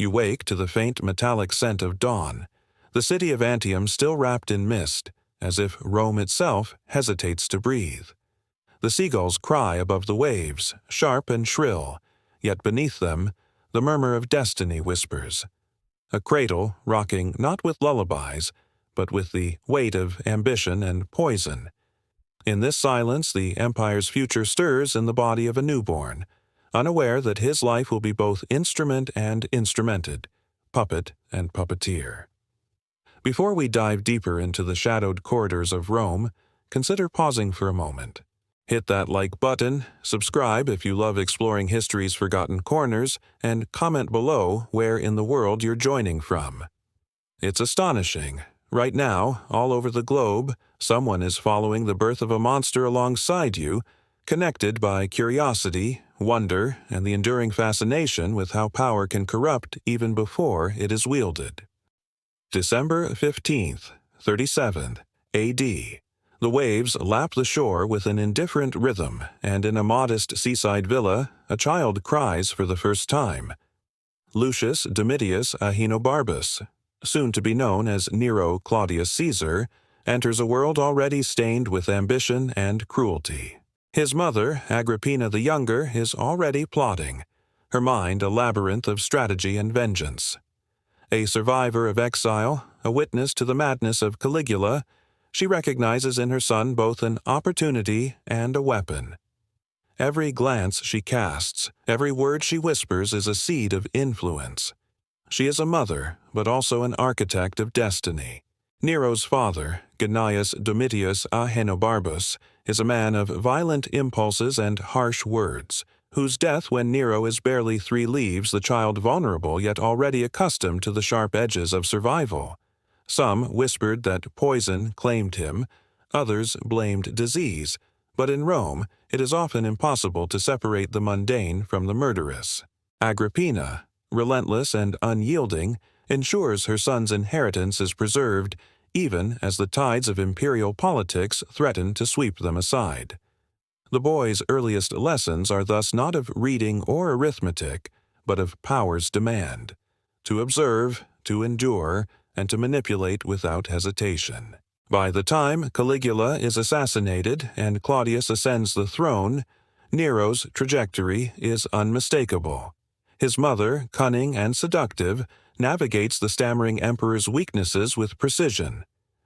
You wake to the faint metallic scent of dawn, the city of Antium still wrapped in mist, as if Rome itself hesitates to breathe. The seagulls cry above the waves, sharp and shrill, yet beneath them, the murmur of destiny whispers. A cradle rocking not with lullabies, but with the weight of ambition and poison. In this silence, the empire's future stirs in the body of a newborn, unaware that his life will be both instrument and instrumented, puppet and puppeteer. Before we dive deeper into the shadowed corridors of Rome, consider pausing for a moment. Hit that like button, subscribe if you love exploring history's forgotten corners, and comment below where in the world you're joining from. It's astonishing. Right now, all over the globe, someone is following the birth of a monster alongside you, connected by curiosity, wonder, and the enduring fascination with how power can corrupt even before it is wielded. December 15th, 37th, A.D. The waves lap the shore with an indifferent rhythm, and in a modest seaside villa, a child cries for the first time. Lucius Domitius Ahenobarbus, soon to be known as Nero Claudius Caesar, enters a world already stained with ambition and cruelty. His mother, Agrippina the Younger, is already plotting, her mind a labyrinth of strategy and vengeance. A survivor of exile, a witness to the madness of Caligula, she recognizes in her son both an opportunity and a weapon. Every glance she casts, every word she whispers is a seed of influence. She is a mother, but also an architect of destiny. Nero's father, Gnaeus Domitius Ahenobarbus, is a man of violent impulses and harsh words, whose death when Nero is barely 3 leaves the child vulnerable yet already accustomed to the sharp edges of survival. Some whispered that poison claimed him, others blamed disease, but in Rome it is often impossible to separate the mundane from the murderous. Agrippina, relentless and unyielding, ensures her son's inheritance is preserved even as the tides of imperial politics threaten to sweep them aside. The boy's earliest lessons are thus not of reading or arithmetic, but of power's demand: to observe, to endure, and to manipulate without hesitation. By the time Caligula is assassinated and Claudius ascends the throne, Nero's trajectory is unmistakable. His mother, cunning and seductive, navigates the stammering emperor's weaknesses with precision.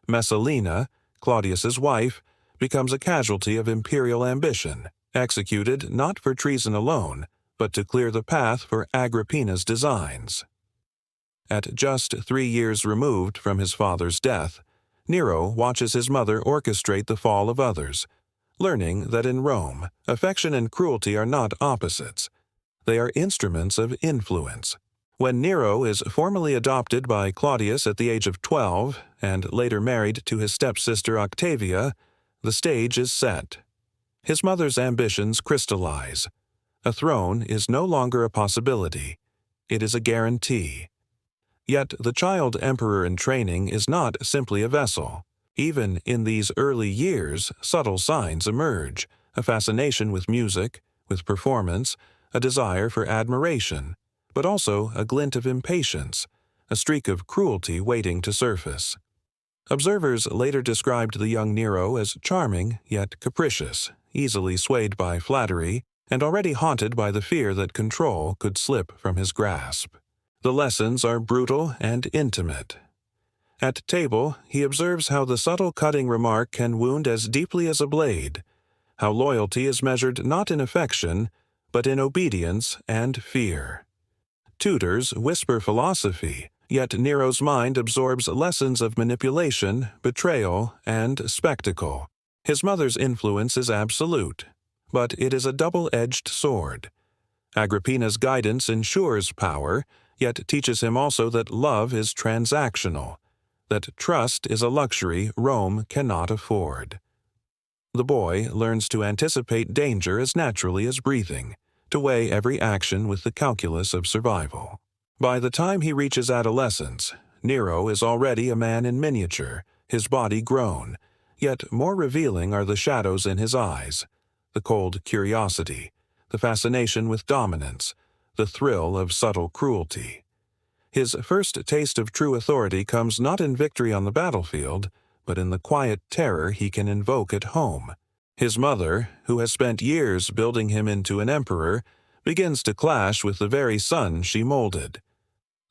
Messalina, Claudius's wife, becomes a casualty of imperial ambition, executed not for treason alone, but to clear the path for Agrippina's designs. At just 3 years removed from his father's death, Nero watches his mother orchestrate the fall of others, learning that in Rome, affection and cruelty are not opposites. They are instruments of influence. When Nero is formally adopted by Claudius at the age of 12 and later married to his stepsister Octavia, the stage is set. His mother's ambitions crystallize. A throne is no longer a possibility. It is a guarantee. Yet the child emperor in training is not simply a vessel. Even in these early years, subtle signs emerge: a fascination with music, with performance, a desire for admiration, but also a glint of impatience, a streak of cruelty waiting to surface. Observers later described the young Nero as charming yet capricious, easily swayed by flattery, and already haunted by the fear that control could slip from his grasp. The lessons are brutal and intimate. At table, he observes how the subtle cutting remark can wound as deeply as a blade, how loyalty is measured not in affection, but in obedience and fear. Tutors whisper philosophy, yet Nero's mind absorbs lessons of manipulation, betrayal, and spectacle. His mother's influence is absolute, but it is a double-edged sword. Agrippina's guidance ensures power, yet teaches him also that love is transactional, that trust is a luxury Rome cannot afford. The boy learns to anticipate danger as naturally as breathing, to weigh every action with the calculus of survival. By the time he reaches adolescence, Nero is already a man in miniature, his body grown, yet more revealing are the shadows in his eyes, the cold curiosity, the fascination with dominance, the thrill of subtle cruelty. His first taste of true authority comes not in victory on the battlefield, but in the quiet terror he can invoke at home. His mother, who has spent years building him into an emperor, begins to clash with the very son she molded.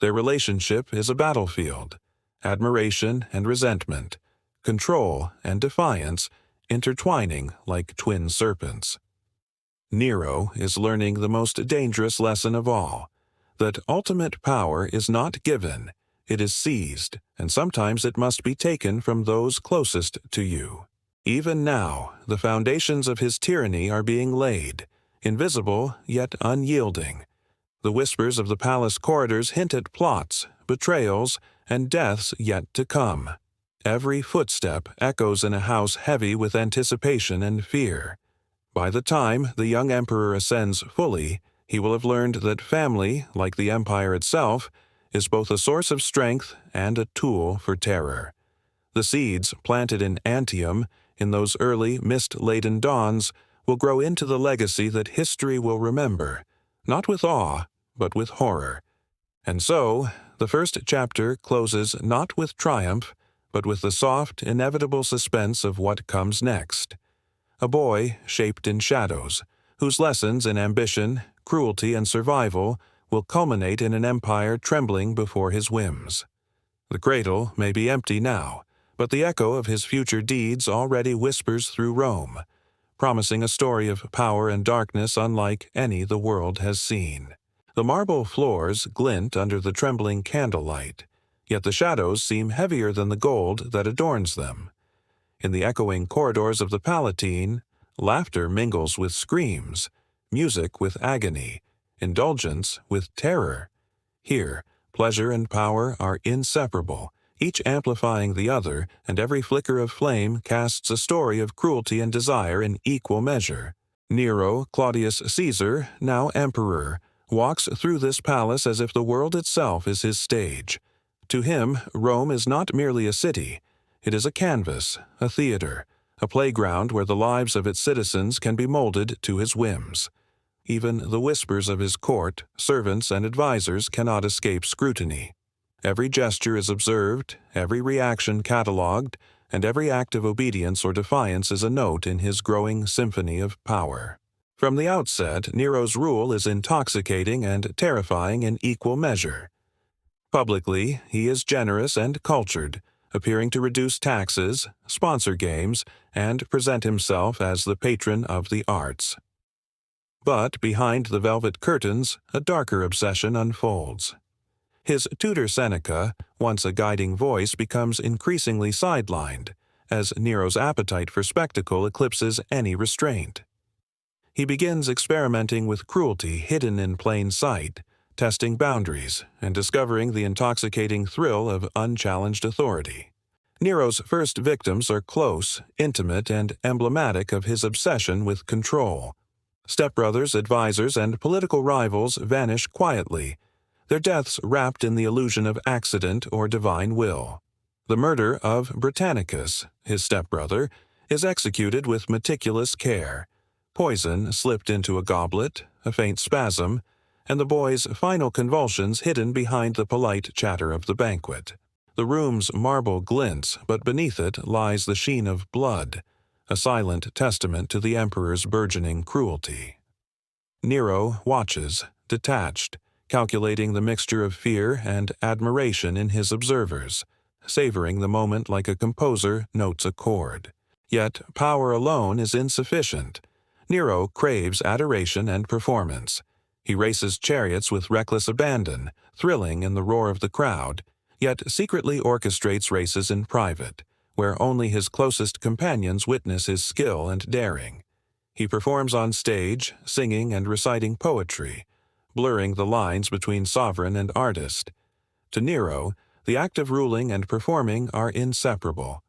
Their relationship is a battlefield, admiration and resentment, control and defiance intertwining like twin serpents. Nero is learning the most dangerous lesson of all, that ultimate power is not given, it is seized, and sometimes it must be taken from those closest to you. Even now, the foundations of his tyranny are being laid, invisible yet unyielding. The whispers of the palace corridors hint at plots, betrayals, and deaths yet to come. Every footstep echoes in a house heavy with anticipation and fear. By the time the young emperor ascends fully, he will have learned that family, like the empire itself, is both a source of strength and a tool for terror. The seeds planted in Antium, in those early mist-laden dawns, will grow into the legacy that history will remember, not with awe, but with horror. And so, the first chapter closes not with triumph, but with the soft, inevitable suspense of what comes next. A boy shaped in shadows, whose lessons in ambition, cruelty, and survival will culminate in an empire trembling before his whims. The cradle may be empty now, but the echo of his future deeds already whispers through Rome, promising a story of power and darkness unlike any the world has seen. The marble floors glint under the trembling candlelight, yet the shadows seem heavier than the gold that adorns them. In the echoing corridors of the Palatine, laughter mingles with screams, music with agony, indulgence with terror. Here, pleasure and power are inseparable, each amplifying the other, and every flicker of flame casts a story of cruelty and desire in equal measure. Nero, Claudius Caesar, now emperor, walks through this palace as if the world itself is his stage. To him, Rome is not merely a city. It is a canvas, a theater, a playground where the lives of its citizens can be molded to his whims. Even the whispers of his court, servants, and advisers cannot escape scrutiny. Every gesture is observed, every reaction catalogued, and every act of obedience or defiance is a note in his growing symphony of power. From the outset, Nero's rule is intoxicating and terrifying in equal measure. Publicly, he is generous and cultured, appearing to reduce taxes, sponsor games, and present himself as the patron of the arts. But behind the velvet curtains, a darker obsession unfolds. His tutor Seneca, once a guiding voice, becomes increasingly sidelined, as Nero's appetite for spectacle eclipses any restraint. He begins experimenting with cruelty hidden in plain sight, testing boundaries, and discovering the intoxicating thrill of unchallenged authority. Nero's first victims are close, intimate, and emblematic of his obsession with control. Stepbrothers, advisers, and political rivals vanish quietly, their deaths wrapped in the illusion of accident or divine will. The murder of Britannicus, his stepbrother, is executed with meticulous care. Poison slipped into a goblet, a faint spasm, and the boy's final convulsions hidden behind the polite chatter of the banquet. The room's marble glints, but beneath it lies the sheen of blood, a silent testament to the emperor's burgeoning cruelty. Nero watches, detached, calculating the mixture of fear and admiration in his observers, savoring the moment like a composer notes a chord. Yet power alone is insufficient. Nero craves adoration and performance. He races chariots with reckless abandon, thrilling in the roar of the crowd, yet secretly orchestrates races in private, where only his closest companions witness his skill and daring. He performs on stage, singing and reciting poetry, blurring the lines between sovereign and artist. To Nero, the act of ruling and performing are inseparable.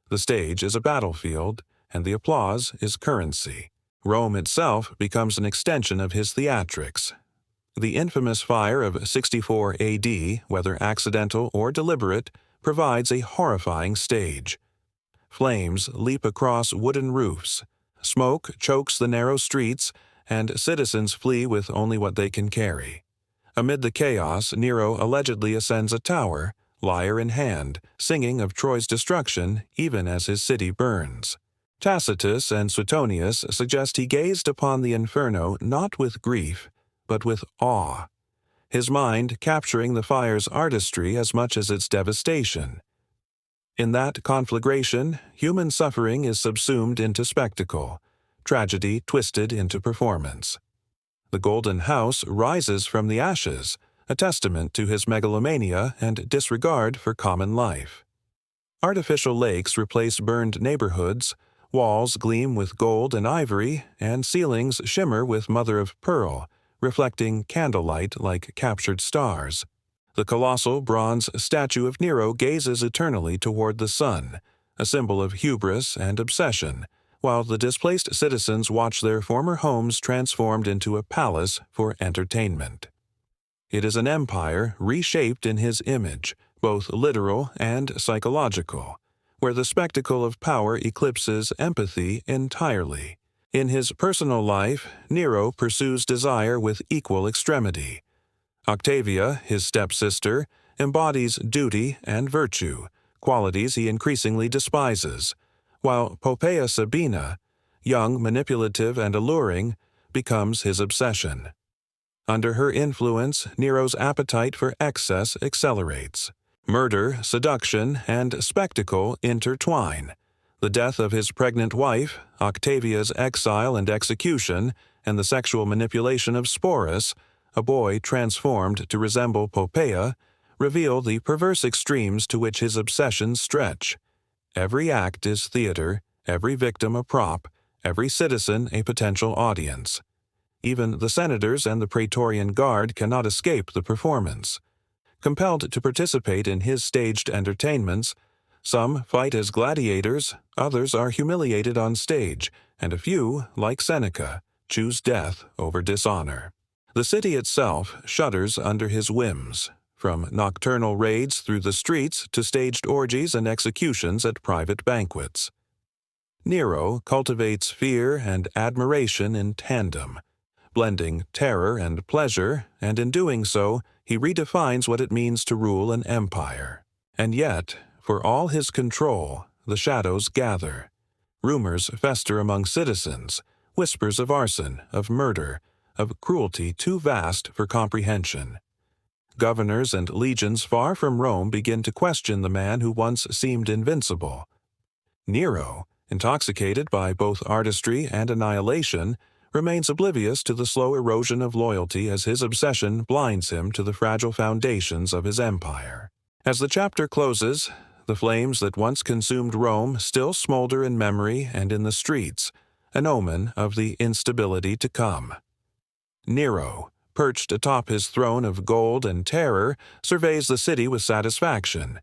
The stage is a battlefield, and the applause is currency. Rome itself becomes an extension of his theatrics. The infamous fire of 64 AD, whether accidental or deliberate, provides a horrifying stage. Flames leap across wooden roofs, smoke chokes the narrow streets, and citizens flee with only what they can carry. Amid the chaos, Nero allegedly ascends a tower, lyre in hand, singing of Troy's destruction even as his city burns. Tacitus and Suetonius suggest he gazed upon the inferno not with grief, but with awe, his mind capturing the fire's artistry as much as its devastation. In that conflagration, human suffering is subsumed into spectacle, tragedy twisted into performance. The Golden House rises from the ashes, a testament to his megalomania and disregard for common life. Artificial lakes replace burned neighborhoods, walls gleam with gold and ivory, and ceilings shimmer with mother-of-pearl, reflecting candlelight like captured stars. The colossal bronze statue of Nero gazes eternally toward the sun, a symbol of hubris and obsession, while the displaced citizens watch their former homes transformed into a palace for entertainment. It is an empire reshaped in his image, both literal and psychological, where the spectacle of power eclipses empathy entirely. In his personal life, Nero pursues desire with equal extremity. Octavia, his stepsister, embodies duty and virtue, qualities he increasingly despises, while Poppaea Sabina, young, manipulative, and alluring, becomes his obsession. Under her influence, Nero's appetite for excess accelerates. Murder, seduction, and spectacle intertwine. The death of his pregnant wife, Octavia's exile and execution, and the sexual manipulation of Sporus, a boy transformed to resemble Poppaea, reveal the perverse extremes to which his obsessions stretch. Every act is theater, every victim a prop, every citizen a potential audience. Even the senators and the Praetorian Guard cannot escape the performance. Compelled to participate in his staged entertainments, some fight as gladiators, others are humiliated on stage, and a few, like Seneca, choose death over dishonor. The city itself shudders under his whims, from nocturnal raids through the streets to staged orgies and executions at private banquets. Nero cultivates fear and admiration in tandem, blending terror and pleasure, and in doing so, he redefines what it means to rule an empire. And yet, for all his control, the shadows gather. Rumors fester among citizens, whispers of arson, of murder, of cruelty too vast for comprehension. Governors and legions far from Rome begin to question the man who once seemed invincible. Nero, intoxicated by both artistry and annihilation, remains oblivious to the slow erosion of loyalty as his obsession blinds him to the fragile foundations of his empire. As the chapter closes, the flames that once consumed Rome still smolder in memory and in the streets, an omen of the instability to come. Nero, perched atop his throne of gold and terror, surveys the city with satisfaction,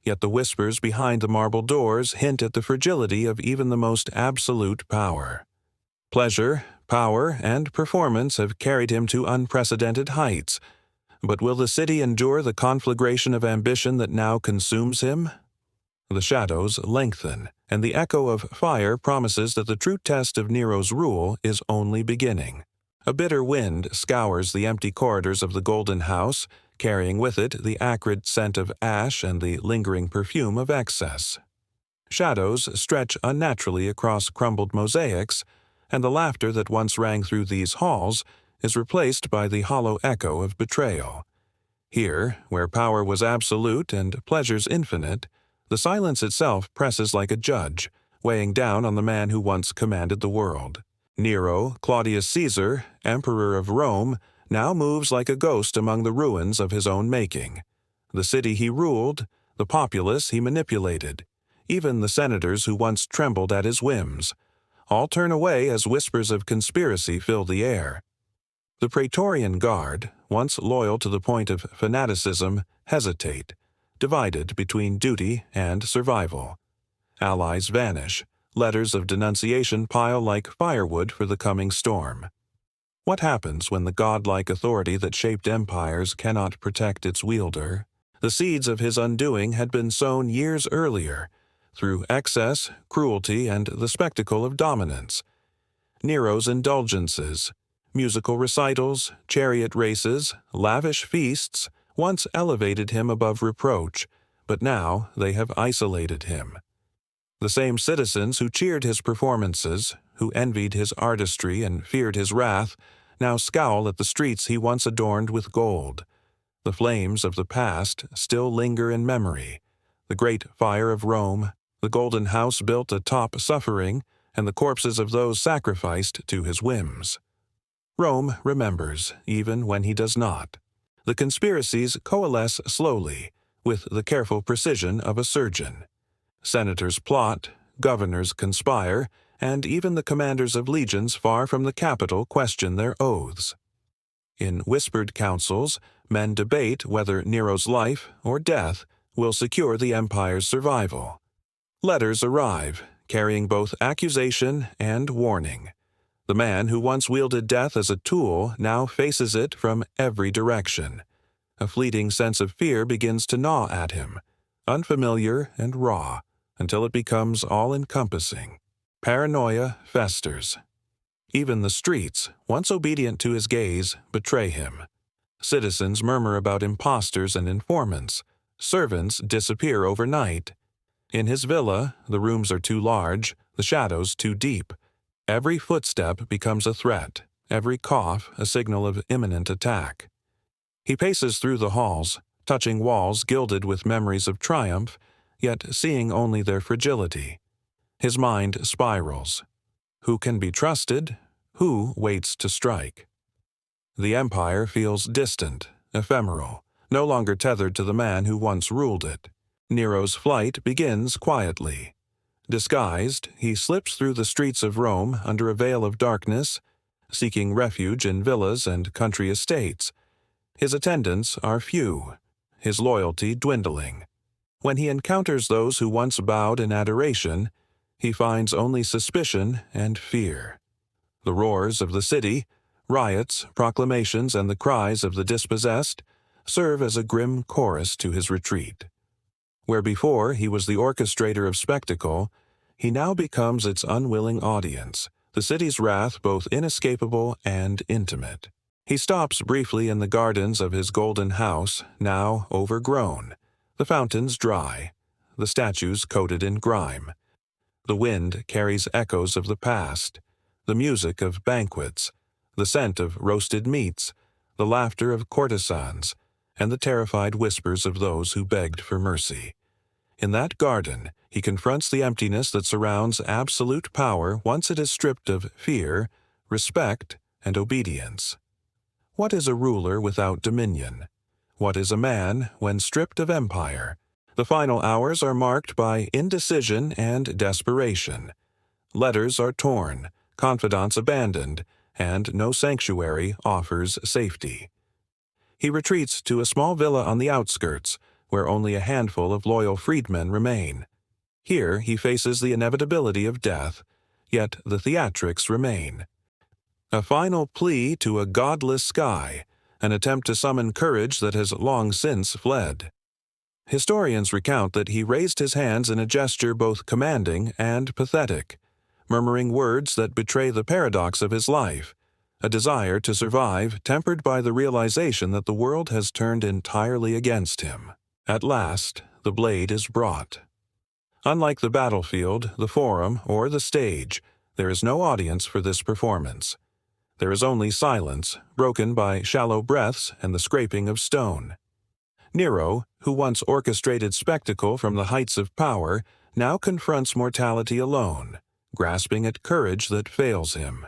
yet the whispers behind the marble doors hint at the fragility of even the most absolute power. Pleasure, power, and performance have carried him to unprecedented heights, but will the city endure the conflagration of ambition that now consumes him? The shadows lengthen, and the echo of fire promises that the true test of Nero's rule is only beginning. A bitter wind scours the empty corridors of the Golden House, carrying with it the acrid scent of ash and the lingering perfume of excess. Shadows stretch unnaturally across crumbled mosaics, and the laughter that once rang through these halls is replaced by the hollow echo of betrayal. Here, where power was absolute and pleasures infinite, the silence itself presses like a judge, weighing down on the man who once commanded the world. Nero, Claudius Caesar, Emperor of Rome, now moves like a ghost among the ruins of his own making. The city he ruled, the populace he manipulated, even the senators who once trembled at his whims, all turn away as whispers of conspiracy fill the air. The Praetorian Guard, once loyal to the point of fanaticism, hesitate, divided between duty and survival. Allies vanish. Letters of denunciation pile like firewood for the coming storm. What happens when the godlike authority that shaped empires cannot protect its wielder? The seeds of his undoing had been sown years earlier, through excess, cruelty, and the spectacle of dominance. Nero's indulgences, Musical recitals, chariot races, lavish feasts once elevated him above reproach, but now they have isolated him. The same citizens who cheered his performances, who envied his artistry and feared his wrath, now scowl at the streets he once adorned with gold. The flames of the past still linger in memory. The great fire of Rome, the golden house built atop suffering, and the corpses of those sacrificed to his whims. Rome remembers, even when he does not. The conspiracies coalesce slowly, with the careful precision of a surgeon. Senators plot, governors conspire, and even the commanders of legions far from the capital question their oaths. In whispered councils, men debate whether Nero's life or death will secure the empire's survival. Letters arrive, carrying both accusation and warning. The man who once wielded death as a tool now faces it from every direction. A fleeting sense of fear begins to gnaw at him, unfamiliar and raw, until it becomes all-encompassing. Paranoia festers. Even the streets, once obedient to his gaze, betray him. Citizens murmur about impostors and informants. Servants disappear overnight. In his villa, the rooms are too large, the shadows too deep. Every footstep becomes a threat, every cough a signal of imminent attack. He paces through the halls, touching walls gilded with memories of triumph, yet seeing only their fragility. His mind spirals. Who can be trusted? Who waits to strike? The empire feels distant, ephemeral, no longer tethered to the man who once ruled it. Nero's flight begins quietly. Disguised, he slips through the streets of Rome under a veil of darkness, seeking refuge in villas and country estates. His attendants are few, his loyalty dwindling. When he encounters those who once bowed in adoration, he finds only suspicion and fear. The roars of the city, riots, proclamations, and the cries of the dispossessed serve as a grim chorus to his retreat. Where before he was the orchestrator of spectacle, he now becomes its unwilling audience, the city's wrath both inescapable and intimate. He stops briefly in the gardens of his golden house, now overgrown, the fountains dry, the statues coated in grime. The wind carries echoes of the past, the music of banquets, the scent of roasted meats, the laughter of courtesans, and the terrified whispers of those who begged for mercy. In that garden, he confronts the emptiness that surrounds absolute power once it is stripped of fear, respect, and obedience. What is a ruler without dominion? What is a man when stripped of empire? The final hours are marked by indecision and desperation. Letters are torn, confidants abandoned, and no sanctuary offers safety. He retreats to a small villa on the outskirts, where only a handful of loyal freedmen remain. Here he faces the inevitability of death, yet the theatrics remain. A final plea to a godless sky, an attempt to summon courage that has long since fled. Historians recount that he raised his hands in a gesture both commanding and pathetic, murmuring words that betray the paradox of his life, a desire to survive tempered by the realization that the world has turned entirely against him. At last, the blade is brought. Unlike the battlefield, the forum, or the stage, there is no audience for this performance. There is only silence, broken by shallow breaths and the scraping of stone. Nero, who once orchestrated spectacle from the heights of power, now confronts mortality alone, grasping at courage that fails him.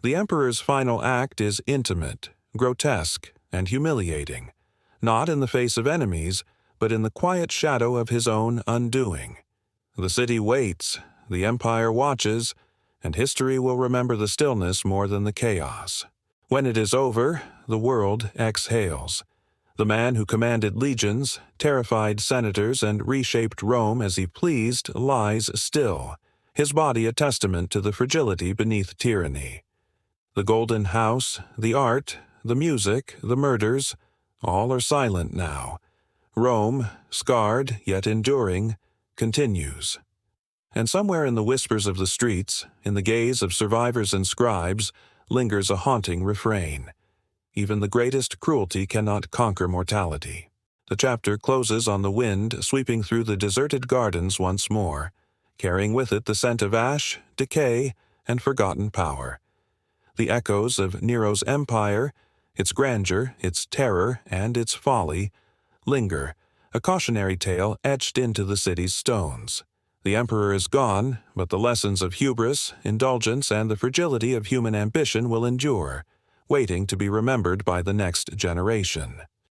The emperor's final act is intimate, grotesque, and humiliating, not in the face of enemies, but in the quiet shadow of his own undoing. The city waits, the empire watches, and history will remember the stillness more than the chaos. When it is over, the world exhales. The man who commanded legions, terrified senators, and reshaped Rome as he pleased lies still, his body a testament to the fragility beneath tyranny. The golden house, the art, the music, the murders, all are silent now. Rome, scarred yet enduring, continues. And somewhere in the whispers of the streets, in the gaze of survivors and scribes, lingers a haunting refrain. Even the greatest cruelty cannot conquer mortality. The chapter closes on the wind sweeping through the deserted gardens once more, carrying with it the scent of ash, decay, and forgotten power. The echoes of Nero's empire, its grandeur, its terror, and its folly, linger, a cautionary tale etched into the city's stones. The emperor is gone, but the lessons of hubris, indulgence, and the fragility of human ambition will endure, waiting to be remembered by the next generation.